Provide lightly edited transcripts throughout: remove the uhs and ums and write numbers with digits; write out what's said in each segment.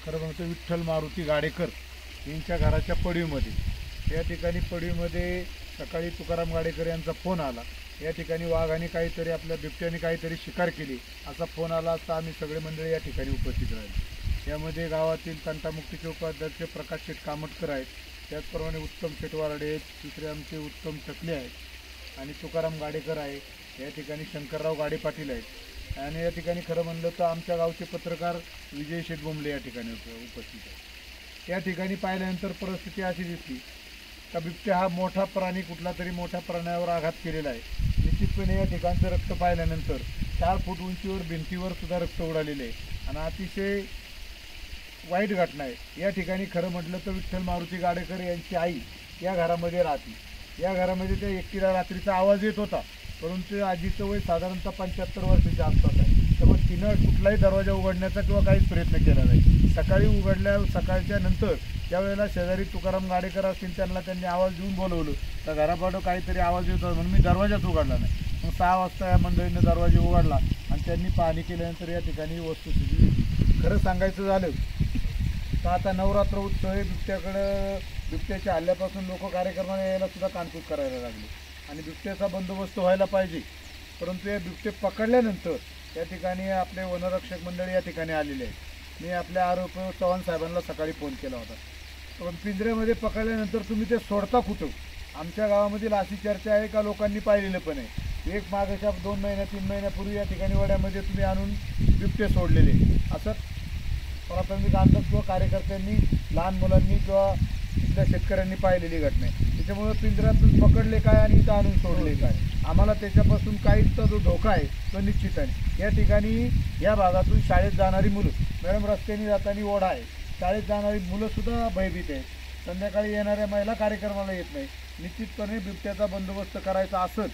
खरं म्हणतो विठ्ठल मारुती गाडेकर यांच्या घराच्या पडवीमध्ये, या ठिकाणी पडवीमध्ये सकाळी तुकाराम गाडेकर यांचा फोन आला. या ठिकाणी वाघाने काहीतरी आपल्या बिबट्याने काहीतरी शिकार केली असा फोन आला असता आम्ही सगळे मंडळी या ठिकाणी उपस्थित राहिले. यामध्ये गावातील तंटामुक्तीचे उपाध्यक्ष प्रकाश शेठ कामटकर आहेत, त्याचप्रमाणे उत्तम शेटवारडे आहेत, दुसरे आमचे उत्तम टकले आहेत आणि तुकाराम गाडेकर आहे. या ठिकाणी शंकरराव गाडे पाटील आहेत आणि या ठिकाणी खरं म्हणलं तर आमच्या गावचे पत्रकार विजय शेठ बोंबले या ठिकाणी उपस्थित आहेत. या ठिकाणी पाहिल्यानंतर परिस्थिती अशी दिसली का बिबट्या हा मोठा प्राणी कुठला तरी मोठ्या प्राण्यावर आघात केलेला आहे. निश्चितपणे या ठिकाणचं रक्त पाहिल्यानंतर 4 फूट उंचीवर भिंतीवर सुद्धा रक्त उडालेले आहे आणि अतिशय वाईट घटना आहे. या ठिकाणी खरं म्हटलं तर विठ्ठल मारुती गाडेकर यांची आई या घरामध्ये राहते. या घरामध्ये त्या एकटीला रात्रीचा आवाज येत होता, परंतु आजीचं वय साधारणतः 75 वर्षाच्या आसपास आहे. त्यामुळे तिनं कुठलाही दरवाजा उघडण्याचा किंवा काहीच प्रयत्न केला नाही. सकाळच्या नंतर ज्यावेळेला शेजारी तुकाराम गाडेकर असतील त्यांनी आवाज देऊन बोलवलं तर घरापाठो काहीतरी आवाज येतो म्हणून मी दरवाजाच उघडला नाही. मग 6 वाजता या मंडळीनं दरवाजा उघडला आणि त्यांनी पाहणी केल्यानंतर या ठिकाणी वस्तुस्थिती दिली. खरं सांगायचं झालं तर आता नवरात्र उत्सव हे बिबट्याच्या हल्ल्यापासून लोक कार्यक्रमाला यायला सुद्धा कानकूट करायला लागले आणि बिबट्याचा बंदोबस्त व्हायला पाहिजे. परंतु हे बिबटे पकडल्यानंतर या ठिकाणी आपले वनरक्षक मंडळी या ठिकाणी आलेले आहेत. मी आपल्या आरोपी चव्हाण साहेबांना सकाळी फोन केला होता, पण पिंजऱ्यामध्ये पकडल्यानंतर तुम्ही ते सोडता कुठं? आमच्या गावामधील अशी चर्चा आहे का लोकांनी पाहिलेलं पण आहे. एक मागच्या 2 महिन्या 3 महिन्यापूर्वी या ठिकाणी वड्यामध्ये तुम्ही आणून बिबटे सोडलेले असं प्राथमिक अंदाज किंवा कार्यकर्त्यांनी, लहान मुलांनी किंवा इथल्या शेतकऱ्यांनी पाहिलेली घटना आहे. त्याच्यामुळं पिंजऱ्यातून पकडले काय आणि इथं आणून सोडले काय, आम्हाला त्याच्यापासून काहीचा जो धोका आहे तो निश्चित आहे. या ठिकाणी या भागातून शाळेत जाणारी मुलं, मॅडम रस्त्याने जाताना ओढा आहे, शाळेत जाणारी मुलंसुद्धा भयभीत आहेत. संध्याकाळी येणाऱ्या महिला कार्यक्रमाला येत नाही. निश्चितपणे बिबट्याचा बंदोबस्त करायचा असेल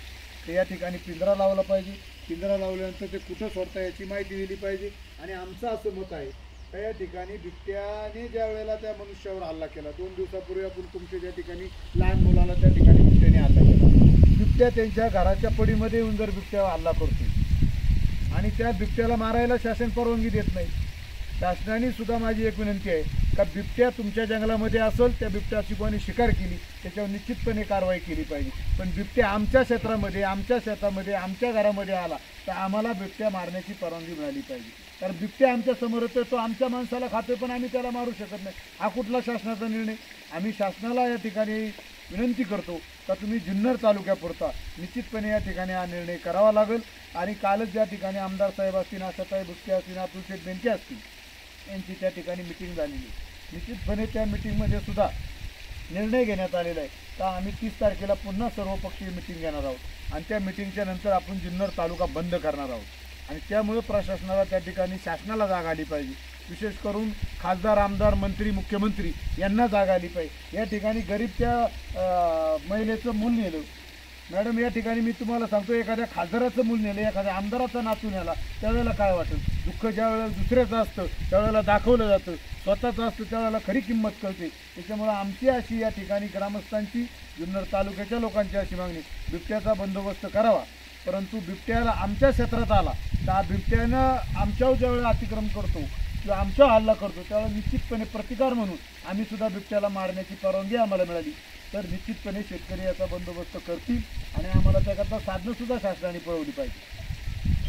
तर या ठिकाणी पिंजरा लावला पाहिजे. पिंजरा लावल्यानंतर ते कुठं सोडता याची माहिती दिली पाहिजे. आणि आमचं असं मत आहे का या ठिकाणी बिबट्याने ज्या वेळेला त्या मनुष्यावर हल्ला केला, 2 दिवसापूर्वी आपण तुमच्या ज्या ठिकाणी लहान मुलाला त्या ठिकाणी बिबट्याने हल्ला केला, बिबट्या त्यांच्या घराच्या पडीमध्ये येऊन जर बिबट्यावर हल्ला करतो आणि त्या बिबट्याला मारायला शासन परवानगी देत नाही. शासनाने सुद्धा माझी एक विनंती आहे का बिबट्या तुमच्या जंगलामध्ये असेल, त्या बिबट्याची कोणी शिकार केली त्याच्यावर निश्चितपणे कारवाई केली पाहिजे. पण बिबट्या आमच्या क्षेत्रामध्ये, आमच्या शेतामध्ये, आमच्या घरामध्ये आला तर आम्हाला बिबट्या मारण्याची परवानगी मिळाली पाहिजे. कारण बिबट्या आमच्या समोर येतो, तो आमच्या माणसाला खातोय पण आम्ही त्याला मारू शकत नाही. हा कुठला शासनाचा निर्णय? आम्ही शासनाला या ठिकाणी विनंती करतो का तुम्ही जुन्नर तालुक्यापुरता निश्चितपणे या ठिकाणी हा निर्णय करावा लागेल. आणि कालच ज्या ठिकाणी आमदार साहेब असतील, आशाताई बुचके असतील, अतुलशेठ बेनके असतील, यांची त्या ठिकाणी मिटिंग झालेली. निश्चितपणे त्या मिटिंगमध्ये सुद्धा निर्णय घेण्यात आलेला आहे का आम्ही 30 तारखेला पुन्हा सर्वपक्षीय मिटिंग घेणार आहोत आणि त्या मिटिंगच्या नंतर आपण जुन्नर तालुका बंद करणार आहोत. आणि त्यामुळे प्रशासनाला त्या ठिकाणी शासनाला जाग आली पाहिजे. विशेष करून खासदार, आमदार, मंत्री, मुख्यमंत्री यांना जाग आली पाहिजे. या ठिकाणी गरीब त्या महिलेचं मूल नेलं. मॅडम या ठिकाणी मी तुम्हाला सांगतो, एखाद्या खासदाराचं मूल नेलं, एखाद्या आमदाराचा नातू नेला, त्यावेळेला काय वाटेल? दुःख ज्या वेळेला दुसऱ्याचं असतं त्यावेळेला दाखवलं जातं, स्वतःचं असतं त्यावेळेला खरी किंमत कळते. त्याच्यामुळं आमची अशी या ठिकाणी ग्रामस्थांची, जुन्नर तालुक्याच्या लोकांची अशी मागणी, बिबट्याचा बंदोबस्त करावा. परंतु बिबट्याला आमच्या क्षेत्रात आला तर बिबट्यानं आमच्यावर ज्यावेळेला अतिक्रमण करतो किंवा आमच्यावर हल्ला करतो त्यावेळेला निश्चितपणे प्रतिकार म्हणून आम्ही सुद्धा बिबट्याला मारण्याची परवानगी आम्हाला मिळाली तर निश्चितपणे शेतकरी याचा बंदोबस्त करतील आणि आम्हाला त्याकरता साधनंसुद्धा शासनाने पुरवली पाहिजे.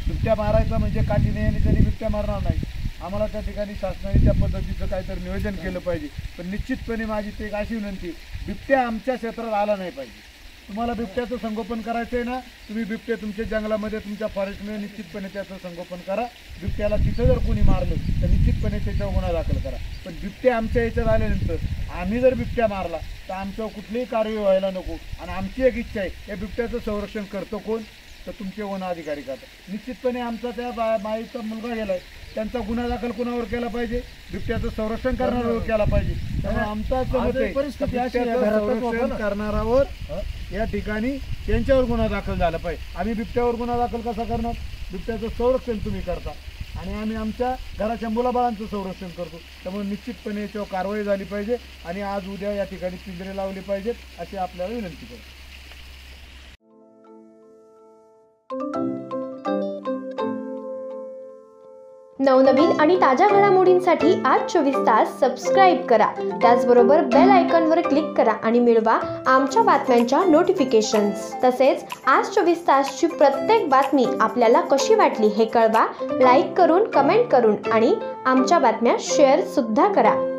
बिबट्या मारायचा म्हणजे काठीने आणि त्यांनी बिबट्या मारणार नाही. आम्हाला त्या ठिकाणी शासनाने त्या पद्धतीचं काहीतरी नियोजन केलं पाहिजे. पण निश्चितपणे माझी ते एक अशी विनंती, बिबट्या आमच्या क्षेत्रात आला नाही पाहिजे. तुम्हाला बिबट्याचं संगोपन करायचं आहे ना, तुम्ही बिबटे तुमच्या जंगलामध्ये, तुमच्या फॉरेस्टमध्ये निश्चितपणे त्याचं संगोपन करा. बिबट्याला तिथं जर कोणी मारलं तर निश्चितपणे त्याच्यावर गुन्हा दाखल करा. पण बिबट्या आमच्या याच्यात आल्यानंतर आम्ही जर बिबट्या मारला तर आमच्यावर कुठलीही कारवाई व्हायला नको. आणि आमची एक इच्छा आहे, या बिबट्याचं संरक्षण करतो कोण? तर तुमचे वन अधिकारी करतात. निश्चितपणे आमचा त्या माईचा मुलगा गेलाय, त्यांचा गुन्हा दाखल कुणावर केला पाहिजे? बिबट्याचं संरक्षण करणाऱ्यावर केला पाहिजे. त्यामुळे आमचा परिस्थिती संरक्षण करणाऱ्यावर या ठिकाणी त्यांच्यावर गुन्हा दाखल झाला पाहिजे. आम्ही बिबट्यावर गुन्हा दाखल कसा करणार? बिबट्याचं संरक्षण तुम्ही करता आणि आम्ही आमच्या घराच्या मुलाबाळांचं संरक्षण करतो. त्यामुळे निश्चितपणे याच्यावर कारवाई झाली पाहिजे आणि आज उद्या या ठिकाणी पिंजरे लावले पाहिजेत अशी आपल्याला विनंती करतो. नवनवीन आणि ताज्या घडामोडींसाठी आज 24 तास सबस्क्राईब करा. त्याचबरोबर बेल आयकॉनवर क्लिक करा आणि मिळवा आमच्या बातम्यांच्या नोटिफिकेशन्स. तसेच आज 24 तासची प्रत्येक बातमी आपल्याला कशी वाटली हे कळवा. लाईक करून, कमेंट करून आणि आमच्या बातम्या शेअर सुद्धा करा.